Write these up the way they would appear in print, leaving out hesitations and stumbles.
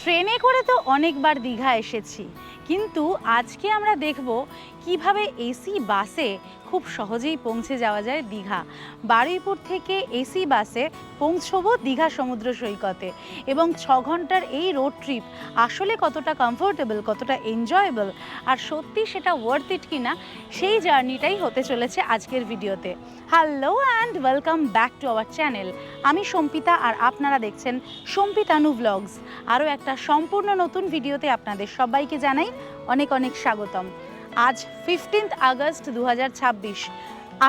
ট্রেনে করে তো অনেকবার দীঘা এসেছি, কিন্তু আজকে আমরা দেখব কিভাবে এসি বাসে খুব সহজেই পৌঁছে যাওয়া যায় দীঘা। বারুইপুর থেকে এসি বাসে পৌঁছবো দীঘা সমুদ্র সৈকতে, এবং 6 ঘন্টার এই রোড ট্রিপ আসলে কতটা কমফোর্টেবল, কতটা এনজয়েবল, আর সত্যি সেটা ওয়ার্থ ইট কিনা, সেই জার্নিটাই হতে চলেছে আজকের ভিডিওতে। Hello and welcome back to our channel. আমি সম্পিতা আর আপনারা দেখছেন সম্পিতানু ব্লগস। আরও একটা সম্পূর্ণ নতুন ভিডিওতে আপনাদের সবাইকে জানাই অনেক অনেক স্বাগতম। আজ 15 আগস্ট 2026,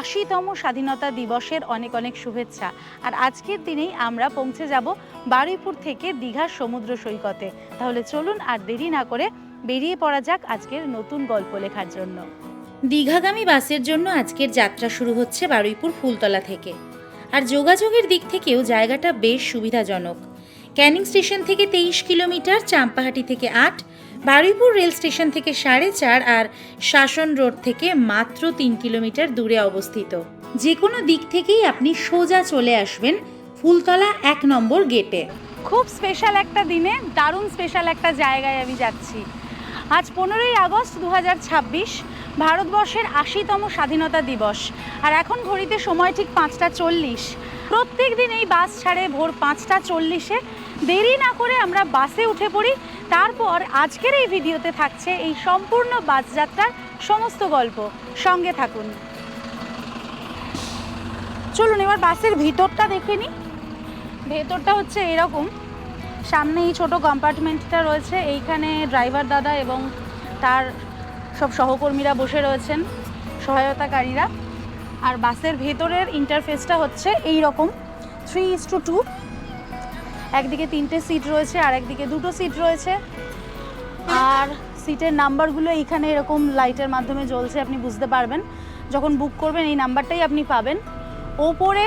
80তম স্বাধীনতা দিবসের অনেক অনেক শুভেচ্ছা। আর আজকের দিনেই আমরা পৌঁছে যাব বারুইপুর থেকে দীঘার সমুদ্র সৈকতে। তাহলে চলুন আর দেরি না করে বেরিয়ে পড়া যাক আজকের নতুন গল্প লেখার জন্য। দীঘাগামী বাসের জন্য আজকের যাত্রা শুরু হচ্ছে বারুইপুর ফুলতলা থেকে। আর যোগাযোগের দিক থেকেও জায়গাটা বেশ সুবিধাজনক। ক্যানিং স্টেশন থেকে 23 কিলোমিটার, চাম্পাহাটি থেকে 8, বারুইপুর রেল স্টেশন থেকে 4.5 আর শাসন রোড থেকে মাত্র 3 কিলোমিটার দূরে অবস্থিত। যে কোনো দিক থেকেই আপনি সোজা চলে আসবেন ফুলতলা 1 নম্বর গেটে। খুব স্পেশাল একটা দিনে দারুণ স্পেশাল একটা জায়গায় আমি যাচ্ছি। আজ 15ই আগস্ট 2026, ভারতবর্ষের 80তম স্বাধীনতা দিবস। আর এখন ঘড়িতে সময় ঠিক 5টা 40। প্রত্যেক দিন এই বাস ছাড়ে ভোর 5টা 40-এ। দেরি না করে আমরা বাসে উঠে পড়ি। তারপর আজকের এই ভিডিওতে থাকছে এই সম্পূর্ণ বাস যাত্রার সমস্ত গল্প। সঙ্গে থাকুন। চলুন এবার বাসের ভিতরটা দেখে নিই। ভেতরটা হচ্ছে এরকম। সামনে এই ছোটো কম্পার্টমেন্টটা রয়েছে, এইখানে ড্রাইভার দাদা এবং তার সব সহকর্মীরা বসে রয়েছেন, সহায়তাকারীরা। আর বাসের ভেতরের ইন্টারফেসটা হচ্ছে এই রকম 3:2। একদিকে 3টে সিট রয়েছে আর একদিকে 2টো সিট রয়েছে। আর সিটের নাম্বারগুলো এইখানে এরকম লাইটের মাধ্যমে জ্বলছে, আপনি বুঝতে পারবেন। যখন বুক করবেন এই নাম্বারটাই আপনি পাবেন। ওপরে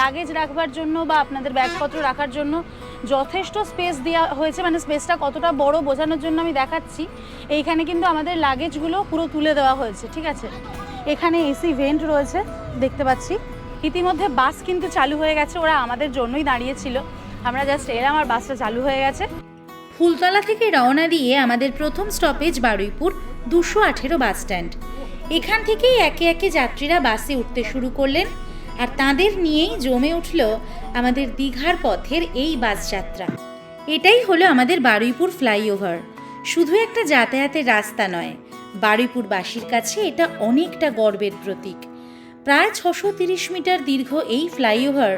লাগেজ রাখবার জন্য বা আপনাদের ব্যাগপত্র রাখার জন্য যথেষ্ট স্পেস দেওয়া হয়েছে। মানে স্পেসটা কতটা বড় বোঝানোর জন্য আমি দেখাচ্ছি। এইখানে কিন্তু আমাদের লাগেজগুলো পুরো তুলে দেওয়া হয়েছে, ঠিক আছে। এখানে এসি ভেন্ট রয়েছে দেখতে পাচ্ছি। ইতিমধ্যে বাস কিন্তু চালু হয়ে গেছে, ওরা আমাদের জন্যই দাঁড়িয়েছিল। আমরা জাস্ট এলাম আর বাসটা চালু হয়ে গেছে। ফুলতলা থেকে রওনা দিয়ে আমাদের প্রথম স্টপেজ বারুইপুর 218 বাস স্ট্যান্ড। এখান থেকেই একে একে যাত্রীরা বাসে উঠতে শুরু করলেন, আর তাদের নিয়েই জমে উঠল আমাদের দীঘার পথের এই বাস যাত্রা। এটাই হলো আমাদের বারুইপুর ফ্লাইওভার। শুধু একটা যাতায়াতের রাস্তা নয়, বারুইপুরবাসীর কাছে এটা অনেকটা গর্বের প্রতীক। প্রায় 630 মিটার দীর্ঘ এই ফ্লাইওভার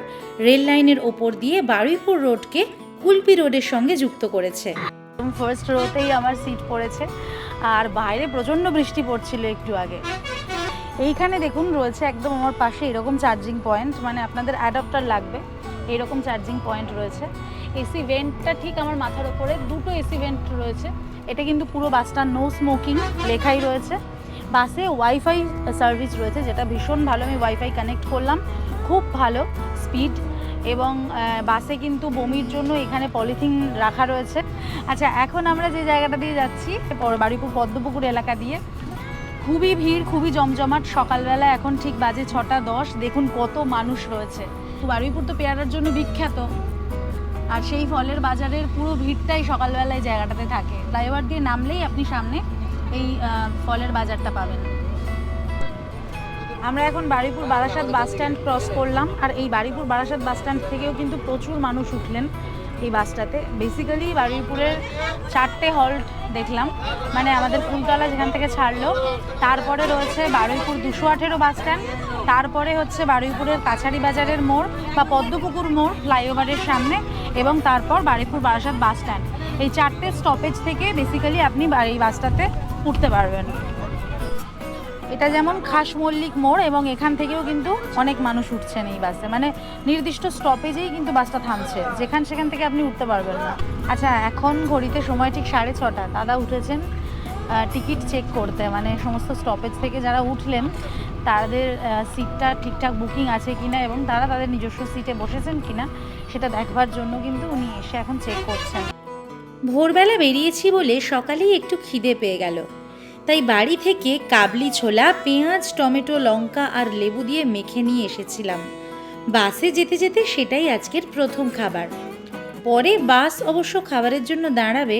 রেল লাইনের ওপর দিয়ে বারুইপুর রোডকে কুলপি রোডের সঙ্গে যুক্ত করেছে। ফার্স্ট রোতেই আমার সিট পড়েছে, আর বাইরে প্রচণ্ড বৃষ্টি পড়ছিল একটু আগে। এইখানে দেখুন রয়েছে একদম আমার পাশে এরকম চার্জিং পয়েন্ট, মানে আপনাদের অ্যাডাপ্টার লাগবে এরকম চার্জিং পয়েন্ট রয়েছে। এসি ভেন্টটা ঠিক আমার মাথার ওপরে, 2টো এসি ভেন্ট রয়েছে। এটা কিন্তু পুরো বাসটা নো স্মোকিং লেখাই রয়েছে। বাসে ওয়াইফাই সার্ভিস রয়েছে, যেটা ভীষণ ভালো। আমি ওয়াইফাই কানেক্ট করলাম, খুব ভালো স্পিড। এবং বাসে কিন্তু বমির জন্য এখানে পলিথিন রাখা রয়েছে। আচ্ছা, এখন আমরা যে জায়গাটা দিয়ে যাচ্ছি বারুইপুর পদ্মপুকুর এলাকা দিয়ে, খুবই ভিড়, খুবই জমজমাট। সকালবেলা এখন ঠিক বাজে 6টা 10। দেখুন কত মানুষ রয়েছে। বারুইপুর তো পেয়ারার জন্য বিখ্যাত, আর সেই ফলের বাজারের পুরো ভিড়টাই সকালবেলায় জায়গাটাতে থাকে। ফ্লাইওভার দিয়ে নামলেই আপনি সামনে এই ফলের বাজারটা পাবেন। আমরা এখন Baruipur Barasat bus stand cross করলাম, আর এই বারুইপুর বারাসাত বাস স্ট্যান্ড থেকেও কিন্তু প্রচুর মানুষ উঠলেন এই বাসটাতে। বেসিক্যালি বারুইপুরের 4টে হল্ট দেখলাম, মানে আমাদের ফুলতলা যেখান থেকে ছাড়লো, তারপরে রয়েছে বারুইপুর 218 বাস স্ট্যান্ড, তারপরে হচ্ছে বারুইপুরের কাছারি বাজারের মোড় বা পদ্মপুকুর মোড় ফ্লাইওভারের সামনে, এবং তারপর বারুইপুর বারাসাত বাস স্ট্যান্ড। এই 4টে স্টপেজ থেকে বেসিক্যালি আপনি এই বাসটাতে উঠতে পারবেন। এটা যেমন খাস মল্লিক মোড়, এবং এখান থেকেও কিন্তু অনেক মানুষ উঠছেন এই বাসে। মানে নির্দিষ্ট স্টপেজেই কিন্তু বাসটা থামছে, সেখান থেকে আপনি উঠতে পারবেন না। আচ্ছা, এখন ঘড়িতে সময় ঠিক 6:30। দাদা উঠেছেন টিকিট চেক করতে, মানে সমস্ত স্টপেজ থেকে যারা উঠলেন তাদের সিটটা ঠিকঠাক বুকিং আছে কিনা এবং তারা তাদের নিজস্ব সিটে বসেছেন কিনা সেটা দেখবার জন্য কিন্তু উনি এসে এখন চেক করছেন। ভোরবেলা বেরিয়েছি বলে সকালেই একটু খিদে পেয়ে গেল, তাই বাড়ি থেকে কাবলি ছোলা, পেঁয়াজ, টমেটো, লঙ্কা আর লেবু দিয়ে মেখে নিয়ে এসেছিলাম। বাসে যেতে যেতে সেটাই আজকের প্রথম খাবার। পরে বাস অবশ্য খাবারের জন্য দাঁড়াবে,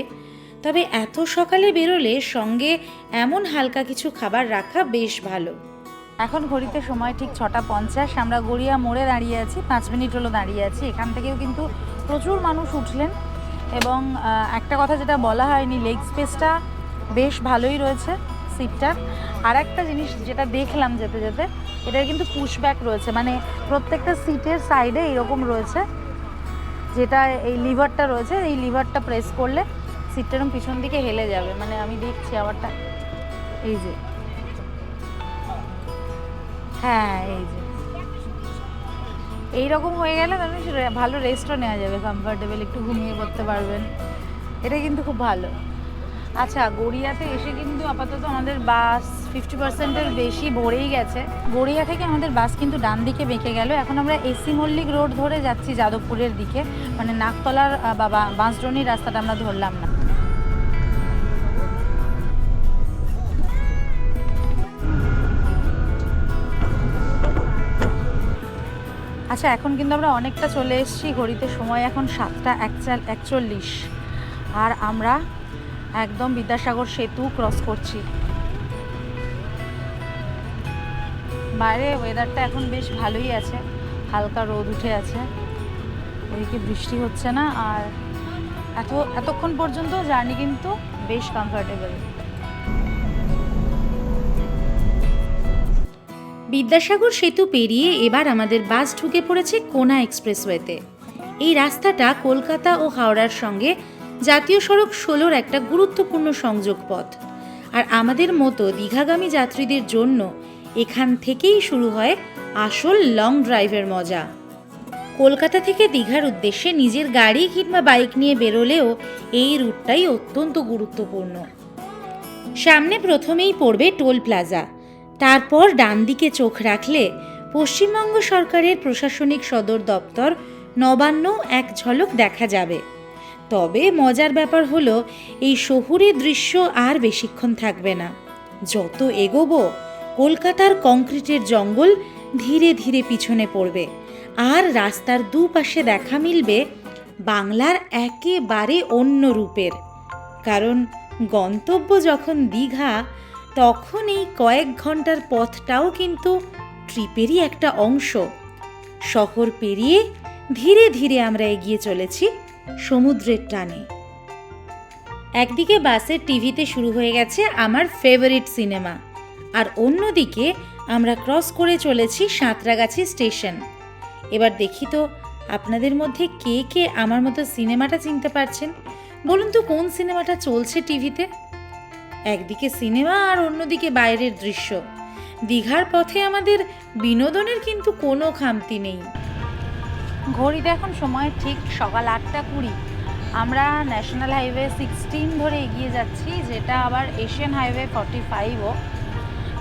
তবে এত সকালে বেরোলে সঙ্গে এমন হালকা কিছু খাবার রাখা বেশ ভালো। এখন ঘড়িতে সময় ঠিক 6:50। আমরা গড়িয়া মোড়ে দাঁড়িয়ে আছি, 5 মিনিট হলো দাঁড়িয়ে আছি। এখান থেকেও কিন্তু প্রচুর মানুষ উঠলেন এবং একটা কথা যেটা বলা হয়নি, লেগ স্পেসটা বেশ ভালোই রয়েছে সিটটার। আর একটা জিনিস যেটা দেখলাম যেতে যেতে, এটার কিন্তু পুশব্যাক রয়েছে, মানে প্রত্যেকটা সিটের সাইডে এরকম রয়েছে, যেটা এই লিভারটা রয়েছে, এই লিভারটা প্রেস করলে সিটটা এরকম পিছন দিকে হেলে যাবে। মানে আমি দেখছি আবারটা, এই যে, হ্যাঁ এই যে এইরকম হয়ে গেলে তাহলে ভালো রেস্টও নেওয়া যাবে, কমফর্টেবল একটু ঘুমিয়ে পড়তে পারবেন। এটা কিন্তু খুব ভালো। আচ্ছা, গড়িয়াতে এসে কিন্তু আপাতত আমাদের বাস 50%-এর বেশি ভরেই গেছে। গড়িয়া থেকে আমাদের বাস কিন্তু ডান দিকে বেঁকে গেল। এখন আমরা এসি মল্লিক রোড ধরে যাচ্ছি যাদবপুরের দিকে, মানে নাকতলার বা বাঁশড্রোনির রাস্তাটা আমরা ধরলাম না। আচ্ছা, এখন কিন্তু আমরা অনেকটা চলে এসেছি। ঘড়িতে সময় এখন 7:41 আর আমরা একদম বিদ্যাসাগর সেতু ক্রস করছি। বাইরে ওয়েদারটা এখন বেশ ভালোই আছে, হালকা রোদ উঠে আছে, ওইদিকে বৃষ্টি হচ্ছে না। আর এতক্ষণ পর্যন্ত জার্নি কিন্তু বেশ কমফর্টেবল। বিদ্যাসাগর সেতু পেরিয়ে এবার আমাদের বাস ঢুকে পড়েছে কোনা এক্সপ্রেসওয়েতে। এই রাস্তাটা কলকাতা ও হাওড়ার সঙ্গে জাতীয় সড়ক 16-র একটা গুরুত্বপূর্ণ সংযোগ পথ। আর আমাদের মতো দীঘাগামী যাত্রীদের জন্য এখান থেকেই শুরু হয় আসল লং ড্রাইভের মজা। কলকাতা থেকে দীঘার উদ্দেশ্যে নিজের গাড়ি কিংবা বাইক নিয়ে বেরোলেও এই রুটটাই অত্যন্ত গুরুত্বপূর্ণ। সামনে প্রথমেই পড়বে টোল প্লাজা, তারপর ডান দিকে চোখ রাখলে পশ্চিমবঙ্গ সরকারের প্রশাসনিক সদর দপ্তর নবান্ন এক ঝলক দেখা যাবে। তবে মজার ব্যাপার হলো এই শহুরে দৃশ্য আর বেশিক্ষণ থাকবে না। যত এগোবো কলকাতার কংক্রিটের জঙ্গল ধীরে ধীরে পিছনে পড়বে, আর রাস্তার দুপাশে দেখা মিলবে বাংলার একেবারে অন্য রূপের। কারণ গন্তব্য যখন দীঘা, তখন এই কয়েক ঘন্টার পথটাও কিন্তু ট্রিপেরই একটা অংশ। শহর পেরিয়ে ধীরে ধীরে আমরা এগিয়ে চলেছি সমুদ্রের টানে। একদিকে বাসের টিভিতে শুরু হয়ে গেছে আমার ফেভারিট সিনেমা, আর অন্যদিকে আমরা ক্রস করে চলেছি সাঁতরাগাছি স্টেশন। এবার দেখি তো আপনাদের মধ্যে কে কে আমার মতো সিনেমাটা চিনতে পারছেন। বলুন তো কোন সিনেমাটা চলছে টিভিতে? একদিকে সিনেমা আর অন্যদিকে বাইরের দৃশ্য। দীঘার পথে আমাদের বিনোদনের কিন্তু কোনো খামতি নেই। ঘড়িতে এখন সময় ঠিক সকাল 8:20। আমরা ন্যাশনাল হাইওয়ে 16 ধরে এগিয়ে যাচ্ছি, যেটা আবার এশিয়ান হাইওয়ে 45ও।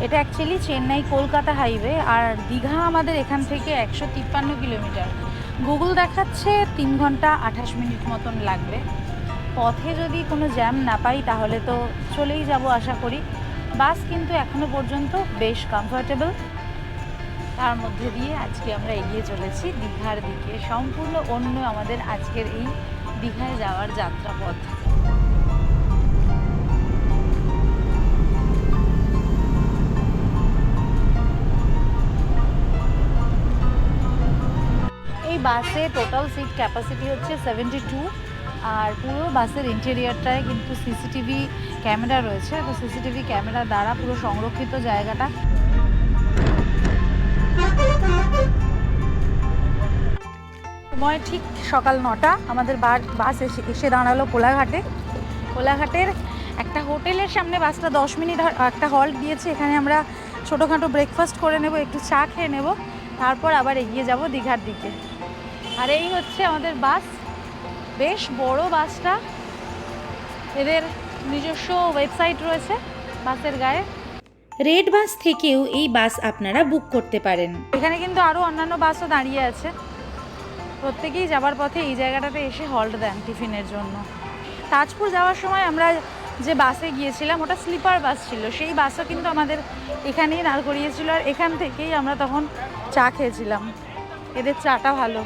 এটা অ্যাকচুয়ালি চেন্নাই কলকাতা হাইওয়ে, আর দীঘা আমাদের এখান থেকে 153 কিলোমিটার। গুগল দেখাচ্ছে 3 ঘন্টা 28 মিনিট মতন লাগবে। পথে যদি কোনো জ্যাম না পাই তাহলে তো চলেই যাব আশা করি। বাস কিন্তু এখনো পর্যন্ত বেশ কমফর্টেবল। তার মধ্যে দিয়ে আজকে আমরা এগিয়ে চলেছি দীঘার দিকে। সম্পূর্ণ অন্য আমাদের আজকের এই দীঘায় যাওয়ার যাত্রাপথ। এই বাসে টোটাল সিট ক্যাপাসিটি হচ্ছে 72, আর পুরো বাসের ইন্টেরিয়রটায় কিন্তু সিসিটিভি ক্যামেরা রয়েছে। তো সিসিটিভি ক্যামেরা দ্বারা পুরো সংরক্ষিত জায়গাটা। সময় ঠিক সকাল 9টা। আমাদের বাস এসে দাঁড়ালো কোলাঘাটে। কোলাঘাটের একটা হোটেলের সামনে বাসটা 10 মিনিট একটা হল্ট দিয়েছে। এখানে আমরা ছোটোখাটো ব্রেকফাস্ট করে নেব, একটু চা খেয়ে নেব, তারপর আবার এগিয়ে যাব দীঘার দিকে। আর এই হচ্ছে আমাদের বাস, বেশ বড় বাসটা। এদের নিজস্ব ওয়েবসাইট রয়েছে বাসের গায়ে। রেড বাস থেকেও এই বাস আপনারা বুক করতে পারেন। এখানে কিন্তু আরও অন্যান্য বাসও দাঁড়িয়ে আছে। প্রত্যেকেই যাবার পথে এই জায়গাটাতে এসে হল্ট দেন টিফিনের জন্য। তাজপুর যাওয়ার সময় আমরা যে বাসে গিয়েছিলাম ওটা স্লিপার বাস ছিল, সেই বাসও কিন্তু আমাদের এখানেই দাঁড় করিয়েছিল, আর এখান থেকেই আমরা তখন চা খেয়েছিলাম। এদের চাটা ভালো।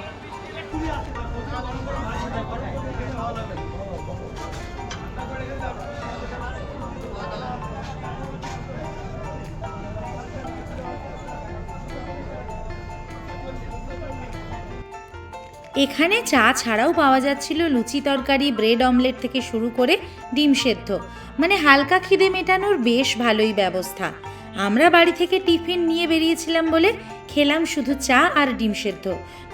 এখানে চা ছাড়াও পাওয়া যাচ্ছিল লুচি তরকারি, ব্রেড অমলেট থেকে শুরু করে ডিম সেদ্ধ, মানে হালকা খিদে মেটানোর বেশ ভালোই ব্যবস্থা। আমরা বাড়ি থেকে টিফিন নিয়ে বেরিয়েছিলাম বলে খেলাম শুধু চা আর ডিম সেদ্ধ,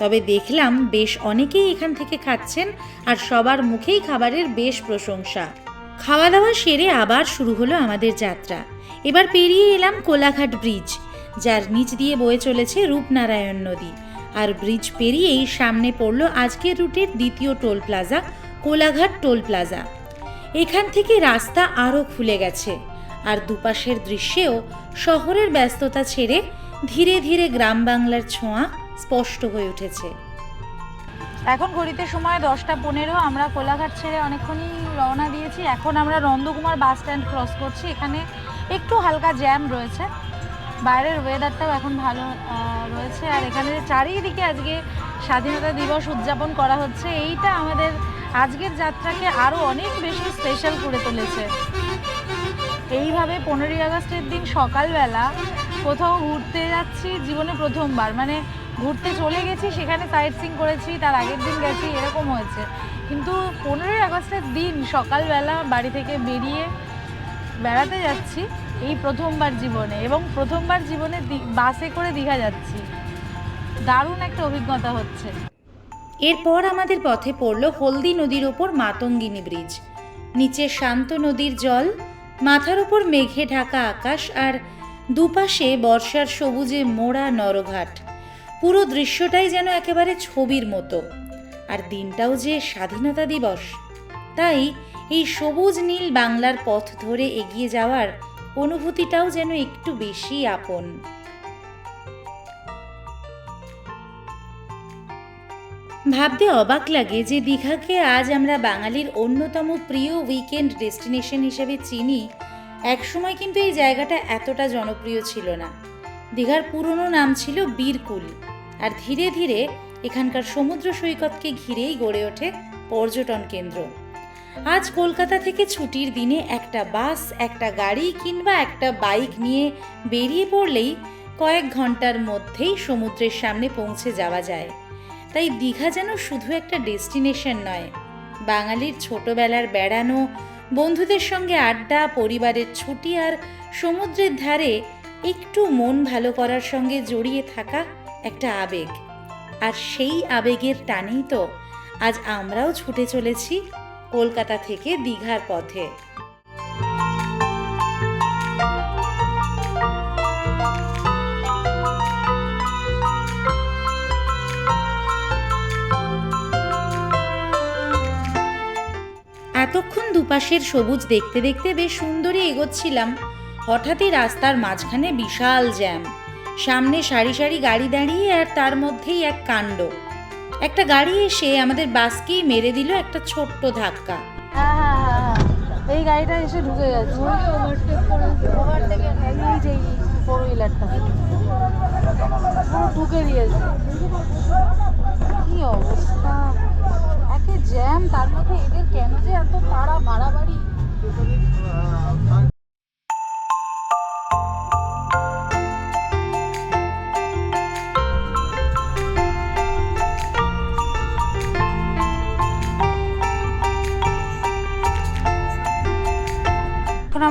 তবে দেখলাম বেশ অনেকেই এখান থেকে খাচ্ছেন আর সবার মুখেই খাবারের বেশ প্রশংসা। খাওয়া দাওয়া সেরে আবার শুরু হলো আমাদের যাত্রা। এবার পেরিয়ে এলাম কোলাঘাট ব্রিজ, যার নিচ দিয়ে বয়ে চলেছে রূপনারায়ণ নদী। আর ব্রিজ পেরিয়েই সামনে পড়ল আজকের রুটের দ্বিতীয় toll plaza, Kolaghat toll plaza. এখান থেকে রাস্তা আরও খুলে গেছে, আর দুপাশের দৃশ্যেও শহরের ব্যস্ততা ছেড়ে ধীরে ধীরে গ্রাম বাংলার ছোঁয়া স্পষ্ট হয়ে উঠেছে। এখন ঘড়িতে সময় 10:15। আমরা কোলাঘাট ছেড়ে অনেকক্ষণই রওনা দিয়েছি। এখন আমরা নন্দকুমার বাস স্ট্যান্ড ক্রস করছি। এখানে একটু হালকা জ্যাম রয়েছে, বাইরের ওয়েদারটাও এখন ভালো রয়েছে। আর এখানে চারিদিকে আজকে স্বাধীনতা দিবস উদযাপন করা হচ্ছে, এইটা আমাদের আজকের যাত্রাকে আরও অনেক বেশি স্পেশাল করে তুলেছে। এইভাবে 15ই আগস্টের দিন সকালবেলা কোথাও ঘুরতে যাচ্ছি জীবনে প্রথমবার, মানে ঘুরতে চলে গেছি, সেখানে সাইট সিং করেছি, তার আগের দিন গেছি, এরকম হয়েছে। কিন্তু 15ই আগস্টের দিন সকালবেলা বাড়ি থেকে বেরিয়ে বেড়াতে যাচ্ছি এই প্রথমবার জীবনে, এবং প্রথমবার জীবনে বাসে করে দীঘা যাচ্ছি। দারুণ একটা অভিজ্ঞতা হচ্ছে। এরপর আমাদের পথে পড়ল হলদি নদীর ওপর মাতঙ্গিনী ব্রিজ। নিচে শান্ত নদীর জল, মাথার ওপর মেঘে ঢাকা আকাশ, আর দুপাশে বর্ষার সবুজে মোড়া নরঘাট। পুরো দৃশ্যটাই যেন একেবারে ছবির মতো। আর দিনটাও যে স্বাধীনতা দিবস, তাই এই সবুজ নীল বাংলার পথ ধরে এগিয়ে যাওয়ার অনুভূতিটাও যেন একটু বেশি আপন। ভাবতে অবাক লাগে যে দীঘাকে আজ আমরা বাঙালির অন্যতম প্রিয় উইকেন্ড ডেস্টিনেশন হিসেবে চিনি, একসময় কিন্তু এই জায়গাটা এতটা জনপ্রিয় ছিল না। দীঘার পুরনো নাম ছিল বীরকুল, আর ধীরে ধীরে এখানকার সমুদ্র সৈকতকে ঘিরেই গড়ে ওঠে পর্যটন কেন্দ্র। আজ কলকাতা থেকে ছুটির দিনে একটা বাস, একটা গাড়ি কিংবা একটা বাইক নিয়ে বেরিয়ে পড়লেই কয়েক ঘন্টার মধ্যেই সমুদ্রের সামনে পৌঁছে যাওয়া যায়। তাই দীঘা যেন শুধু একটা ডেস্টিনেশন নয়, বাঙালির ছোটবেলার বেড়ানো, বন্ধুদের সঙ্গে আড্ডা, পরিবারের ছুটি আর সমুদ্রের ধারে একটু মন ভালো করার সঙ্গে জড়িয়ে থাকা একটা আবেগ। আর সেই আবেগের টানেই তো আজ আমরাও ছুটে চলেছি কলকাতা থেকে দীঘার পথে। এতক্ষণ দুপাশের সবুজ দেখতে দেখতে বেশ সুন্দরই এগোচ্ছিলাম, হঠাৎই রাস্তার মাঝখানে বিশাল জ্যাম। সামনে সারি সারি গাড়ি দাঁড়িয়ে, আর তার মধ্যেই এক কাণ্ড। একটা গাড়ি এসে আমাদের বাসকেই মেরে দিল একটা ছোট্ট ধাক্কা। এই গাড়িটা এসে ঢুকে গেছে, ওভারটেকে এই যে ফোর হুইলারটা পুরো ঢুকে দিয়েছে। কি অবস্থা, একে জ্যাম, তার মধ্যে এদের কেন যে এত তাড়া বাড়াবাড়ি।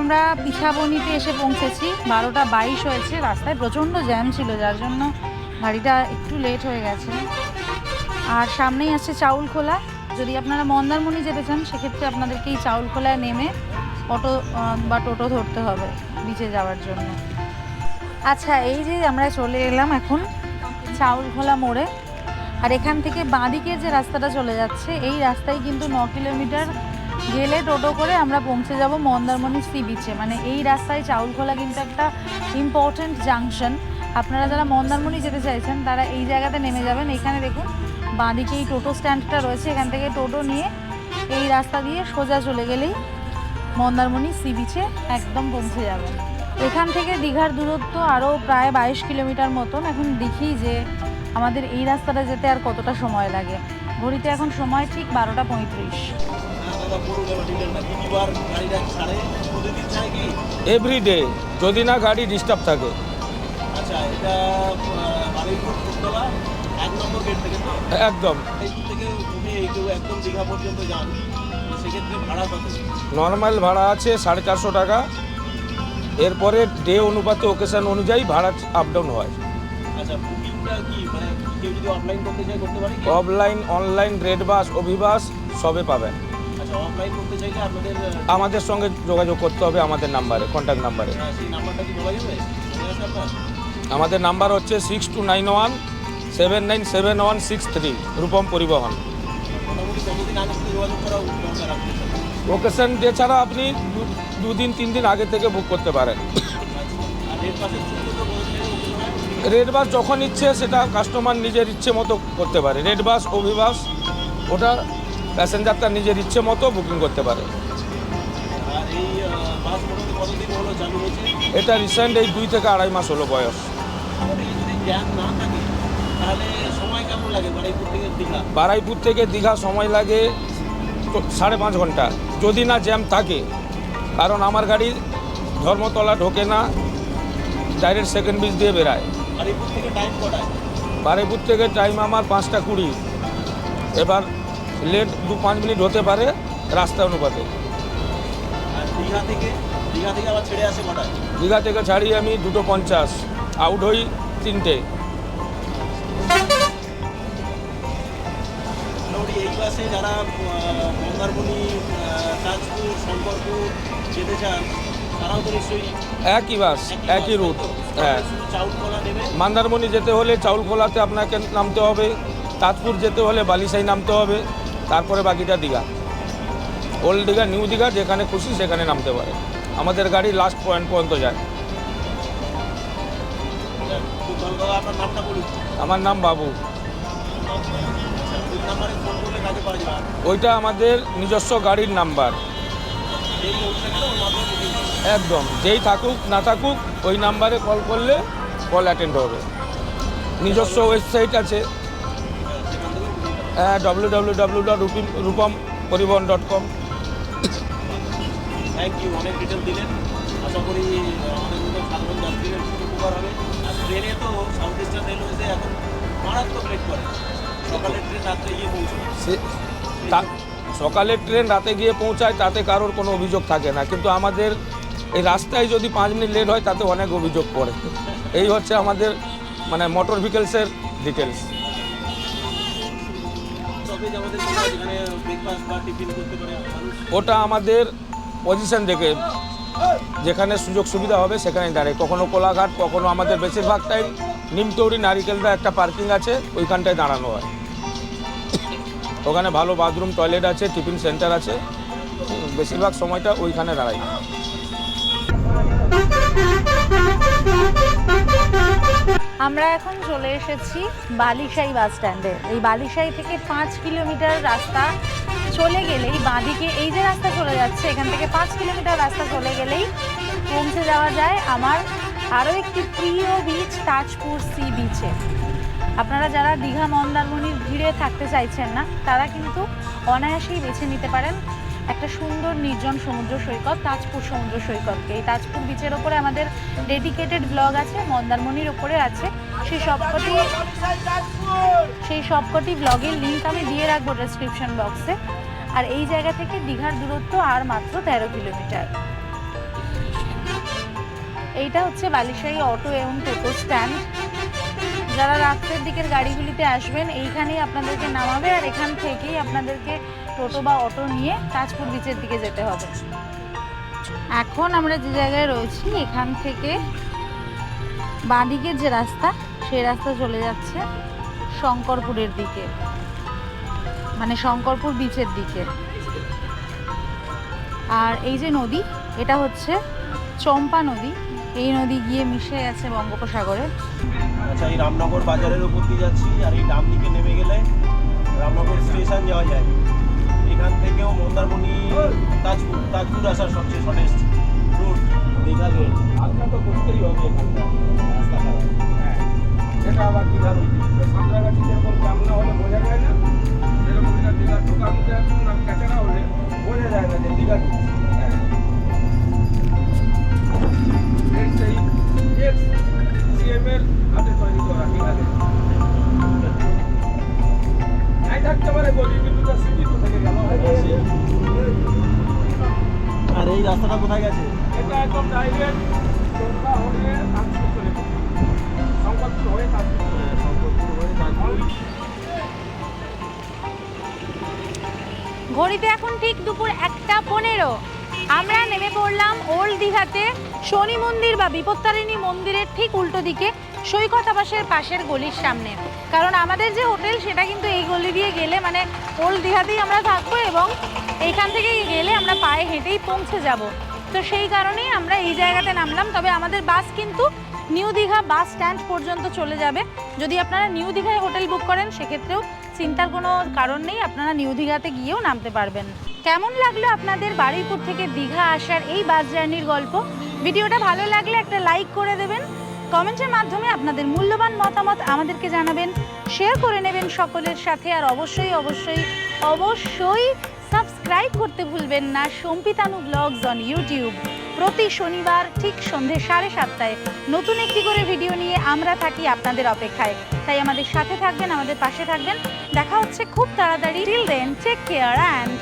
আমরা পিছাবনিতে এসে পৌঁছেছি, 12:22 হয়েছে। রাস্তায় প্রচণ্ড জ্যাম ছিল, যার জন্য গাড়িটা একটু লেট হয়ে গেছে। আর সামনেই আছে চাউলখোলা। যদি আপনারা মন্দারমণি যেতে চান, সেক্ষেত্রে আপনাদেরকে এই চাউলখোলায় নেমে অটো বা টোটো ধরতে হবে বিচে যাওয়ার জন্য। আচ্ছা, এই যে আমরা চলে এলাম এখন চাউলখোলা মোড়ে, আর এখান থেকে বাঁদিকের যে রাস্তাটা চলে যাচ্ছে, এই রাস্তায় কিন্তু 9 কিলোমিটার গেলে টোটো করে আমরা পৌঁছে যাব মন্দারমণি সি বিচে। মানে এই রাস্তায় চাউলখোলা কিন্তু একটা ইম্পর্ট্যান্ট জাংশন। আপনারা যারা মন্দারমণি যেতে চাইছেন তারা এই জায়গাতে নেমে যাবেন। এখানে দেখুন বাঁদিকে এই টোটো স্ট্যান্ডটা রয়েছে, এখান থেকে টোটো নিয়ে এই রাস্তা দিয়ে সোজা চলে গেলেই মন্দারমণি সি বিচে একদম পৌঁছে যাবেন। এখান থেকে দীঘার দূরত্ব আরও প্রায় 22 কিলোমিটার মতন। এখন দেখি যে আমাদের এই রাস্তাটা যেতে আর কতটা সময় লাগে। ঘড়িতে এখন সময় ঠিক 12:35। এভরিডে, যদি না গাড়ি ডিস্টার্ব থাকে। আচ্ছা, এটা বারুইপুর ফুটতলা 1 নম্বর গেট থেকে তো? একদম। বারুইপুর থেকে উঠে কেউ একদম দীঘা পর্যন্ত যান, সেক্ষেত্রে ভাড়া কত? নর্মাল ভাড়া আছে 450 টাকা। এরপরে ডে অনুপাতে ওকেশন অনুযায়ী ভাড়া আপ ডাউন হয়। আচ্ছা, বুকিংটা কি মানে কেউ যদি অফলাইন করতে চায় করতে পারে কি? অফলাইন, অনলাইন, রেড বাস, অভিবাস সবে পাবেন। আচ্ছা, অফলাইন করতে চাইলে আপনাদের আমাদের সঙ্গে যোগাযোগ করতে হবে আমাদের নাম্বারে, কন্ট্যাক্ট নাম্বারে। সেই নাম্বারটা কি বলা যাবে? মনে আছে আপনার? আমাদের নাম্বার হচ্ছে 6291-797163, রূপম পরিবহন। মোটামুটি কতদিন আগে থেকে যোগাযোগ করা দরকার আপনাদের সাথে? ওকেশন ডে ছাড়া আপনি 2-3 দিন আগে থেকে বুক করতে পারেন। আর রেড বাসের জন্য তো বলতে রেড বাস যখন ইচ্ছে সেটা কাস্টমার নিজের ইচ্ছে মতো করতে পারে। রেড বাস, অভিবাস ওটা প্যাসেঞ্জার তার নিজের ইচ্ছে মতো বুকিং করতে পারে। আর এই বাস মোটামুটি কতদিন হলো চালু হয়েছে? এটা রিসেন্ট এই 2 থেকে 2.5 মাস হলো বয়স। মোটামুটি যদি জ্যাম না থাকে তাহলে সময় কেমন লাগে বারুইপুর থেকে দীঘা? বারুইপুর থেকে দীঘা সময় লাগে 5.5 ঘন্টা, যদি না জ্যাম থাকে। কারণ আমার গাড়ি ধর্মতলা ঢোকে না, ডাইরেক্ট সেকেন্ড ব্রিজ দিয়ে বেরায়। বারুইপুর থেকে টাইম কটায়? বারুইপুর থেকে টাইম আমার 5টা 20। এবার লেট 2-5 মিনিট হতে পারে রাস্তা অনুপাতে। আর দীঘা থেকে আবার ছেড়ে আসে কটায়? দীঘা থেকে ছাড়ি আমি 2:50, আউট হই 3টে। মোটামুটি এই বাসে যারা মন্দারমণি, তাজপুর, শঙ্করপুর যেতে চান তারাও তো নিশ্চয়ই একই বাস, একই রুট। হ্যাঁ, চাউলকলা নেবে। মন্দারমণি যেতে হলে চাউলখোলাতে আপনাকে নামতে হবে, তাজপুর যেতে হলে বালিসাই নামতে হবে, তারপরে বাকিটা দীঘা। ওল্ড দীঘা, নিউ দীঘা, যেখানে খুশি সেখানে নামতে পারে। আমাদের গাড়ি লাস্ট পয়েন্ট পর্যন্ত যায়। খুব ভালো দাদা, আপনার নামটা বলুন। আমার নাম বাবু। আচ্ছা, ওই নাম্বারে ফোন করলে কাজে পাওয়া যাবে? ওইটা আমাদের নিজস্ব গাড়ির নাম্বার। এই মুহূর্তে কেন ওর মাধ্যমে বুকিং করুন। একদম, যেই থাকুক না থাকুক ওই নাম্বারে কল করলে কল অ্যাটেন্ড হবে। নিজস্ব ওয়েবসাইট আছে, সেখান থেকে বুকিং করুন। www.rupamporibohan.com। থ্যাংক ইউ, অনেক ডিটেল দিলেন। আশা করি আমাদের মতো সাধারণ যাত্রীদের খুব উপকার হবে। আর ট্রেনে তো সাউথ ইস্টার্ন রেলওয়েজে এখন মারাত্মক লেট করে। সকালের ট্রেন রাত্রে গিয়ে পৌঁছবে। সকালের ট্রেন রাতে গিয়ে পৌঁছায়, তাতে কারোর কোনো অভিযোগ থাকে না। কিন্তু আমাদের এই রাস্তায় যদি 5 মিনিট লেট হয় তাতে অনেক অভিযোগ পড়ে। এই হচ্ছে আমাদের মানে মোটর ভেহিকেলসের ডিটেলস। তবে যে আমাদের যেখানে ব্রেকফাস্ট বা টিফিন করতে পারে মানুষ। ওটা আমাদের পজিশন দেখে যেখানে সুযোগ সুবিধা হবে সেখানে দাঁড়ায়। কখনো কোলাঘাট, কখনো আমাদের বেশিরভাগ টাইম নিমতৌড়ি, নারিকেলদা একটা পার্কিং আছে, ওইখানটায় দাঁড়ানো হয়। ওখানে ভালো বাথরুম, টয়লেট আছে, টিফিন সেন্টার আছে। বেশিরভাগ সময়টা ওইখানে দাঁড়াই। আমরা এখন চলে এসেছি বালিসাই বাস স্ট্যান্ডে। এই বালিসাই থেকে 5 কিলোমিটার রাস্তা চলে গেলেই বাঁদিকে এই যে রাস্তা চলে যাচ্ছে, এখান থেকে 5 কিলোমিটার রাস্তা চলে গেলেই পৌঁছে যাওয়া যায় আমার আরও একটি প্রিয় বিচ, তাজপুর সি বিচে। আপনারা যারা দীঘা মন্দারমণির ভিড়ে থাকতে চাইছেন না, তারা কিন্তু অনায়াসেই বেছে নিতে পারেন একটা সুন্দর নির্জন সমুদ্র সৈকত, তাজপুর সমুদ্র সৈকতকে। এই তাজপুর বিচের ওপরে আমাদের ডেডিকেটেড ব্লগ আছে, মন্দারমণির ওপরে আছে। সেই সবকটি ব্লগের লিঙ্ক আমি দিয়ে রাখবো ডেসক্রিপশন বক্সে। আর এই জায়গা থেকে দীঘার দূরত্ব আর মাত্র 13 কিলোমিটার। এইটা হচ্ছে বালিসাই অটো এবং টোটো স্ট্যান্ড। যারা রাত্রের দিকের গাড়িগুলিতে আসবেন এইখানেই আপনাদেরকে নামাবে, আর এখান থেকেই আপনাদেরকে টোটো বা অটো নিয়ে তাজপুর বিচের দিকে যেতে হবে। এখন আমরা যে জায়গায় রয়েছি এখান থেকে বাঁদিকের যে রাস্তা, সেই রাস্তা চলে যাচ্ছে শঙ্করপুরের দিকে, মানে শঙ্করপুর বিচের দিকে। আর এই যে নদী, এটা হচ্ছে চম্পা নদী। এই নদী গিয়ে মিশে গেছে বঙ্গোপসাগরে। আচ্ছা, এই রামনগর বাজারের উপর দিয়ে যাচ্ছি, আর এই ডান দিকে নেমে গেলে রামনগর স্টেশন যাওয়া যায়। এখান থেকেও মন্দারমণি, তাজপুর আসার সবচেয়ে শর্টেস্ট রুট দীঘা গেট। হালকা তো করতেই হবে এখানটা, রাস্তা খারাপ। হ্যাঁ, এটা আবার দীঘার চলো আমরা নেমে পড়লাম ওল্ড দীঘাতে শনি মন্দির বা বিপত্তারিণী মন্দিরের ঠিক উল্টো দিকে সৈকত আবাসের পাশের গলির সামনে। কারণ আমাদের যে হোটেল সেটা কিন্তু এই গলি দিয়ে গেলে মানে ওল্ড দীঘাতেই আমরা থাকবো এবং এইখান থেকেই গেলে আমরা পায়ে হেঁটেই পৌঁছে যাব। তো সেই কারণেই আমরা এই জায়গাতে নামলাম। তবে আমাদের বাস কিন্তু নিউ দীঘা বাস স্ট্যান্ড পর্যন্ত চলে যাবে। যদি আপনারা নিউ দীঘায় হোটেল বুক করেন সেক্ষেত্রেও চিন্তার কোনো কারণ নেই, আপনারা নিউ দীঘাতে গিয়েও নামতে পারবেন। কেমন লাগলো আপনাদের বারুইপুর থেকে দীঘা আসার এই বাস জার্নির গল্প? ভিডিওটা ভালো লাগলে একটা লাইক করে দেবেন, কমেন্টের মাধ্যমে আপনাদের মূল্যবান মতামত আমাদেরকে জানাবেন, শেয়ার করে নেবেন সকলের সাথে। আর অবশ্যই অবশ্যই অবশ্যই সাবস্ক্রাইব করতে ভুলবেন না সম্পিতানু ব্লগস অন ইউটিউব। প্রতি শনিবার ঠিক সন্ধ্যে 7:30টায় নতুন একটি করে ভিডিও নিয়ে আমরা থাকি আপনাদের অপেক্ষায়। তাই আমাদের সাথে থাকবেন, আমাদের পাশে থাকবেন। দেখা হচ্ছে খুব তাড়াতাড়ি। Till then take care and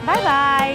bye by.